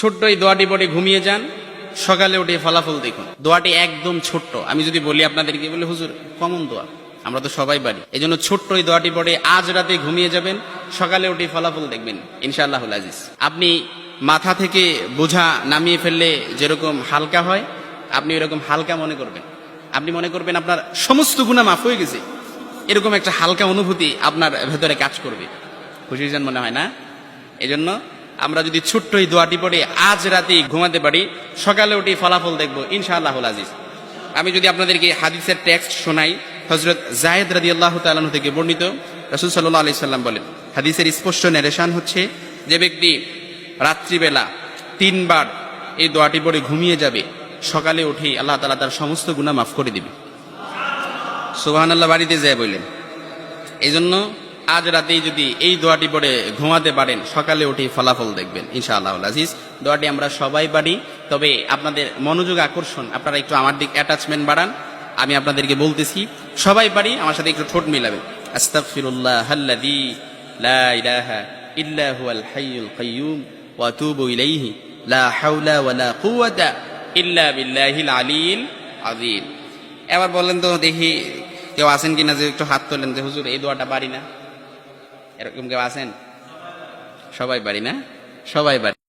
ছোট্ট এই দোয়াটি পড়ে ঘুমিয়ে যান, সকালে উঠে ফলাফল দেখুন। দোয়াটি একদম ছোট্ট, আমি যদি বলি আপনাদেরকে, বলে হুজুর কমন দোয়া, আমরা তো সবাই পারি, এই জন্য ছোট্ট এই দোয়াটি পড়ে আজ রাতে ঘুমিয়ে যাবেন, সকালে উঠে ফলাফল দেখবেন ইনশাআল্লাহুল আজিজ। আপনি মাথা থেকে বোঝা নামিয়ে ফেললে যেরকম হালকা হয়, আপনি এরকম হালকা মনে করবেন। আপনি মনে করবেন আপনার সমস্ত গুনাহ মাফ হয়ে গেছে, এরকম একটা হালকা অনুভূতি আপনার ভেতরে কাজ করবে। খুশি হয়েছেন মনে হয় না? এজন্য আমরা যদি ছোট্ট এই দোয়াটি পড়ে আজ রাতে ঘুমাতে পারি, সকালে উঠে ফলাফল দেখবো ইনশাআল্লাহুল আজিজ। আমি যদি আপনাদেরকে হাদিসের টেক্সট শোনাই, হযরত যায়েদ রাদিয়াল্লাহু তাআলা আনহু থেকে বর্ণিত, রাসূল সাল্লাল্লাহু আলাইহি সাল্লাম বলেন, হাদিসের স্পষ্ট নারেশন হচ্ছে, যে ব্যক্তি রাত্রিবেলা 3 বার এই দোয়াটি পড়ে ঘুমিয়ে যাবে, সকালে উঠে আল্লাহ তাআলা তার সমস্ত গুনাহ মাফ করে দিবে। সুবহানাল্লাহ বাড়িতে যায় বললেন। এই জন্য আজ রাতেই যদি এই দোয়াটি পড়ে ঘুমাতে পারেন, সকালে উঠে ফলাফল দেখবেন ইনশাআল্লাহুল আজিজ। দোয়াটি আমরা সবাই পারি, তবে আপনাদের মনোযোগ আকর্ষণ, আপনারা একটু আমার দিক অ্যাটাচমেন্ট বাড়ান। আমি আপনাদেরকে বলতেছি, সবাই পারি, আমার সাথে একটু ঠোঁট মিলাবেন। আস্তাগফিরুল্লাহাল্লাযী লা ইলাহা ইল্লা হুয়াল হাইয়ুল কাইয়্যুম ওয়া আতুবু ইলাইহি লা হাওলা ওয়ালা কুওয়াতা ইল্লা বিল্লাহিল আলিয়্যিল আযীম। এবার বলেন তো দেখি, কেউ আছেন কিনা যে একটু হাত তোলেন যে হুজুর এই দোয়াটা পারি না? এরকম কেউ আছেন? সবাই পারি না? সবাই পারি।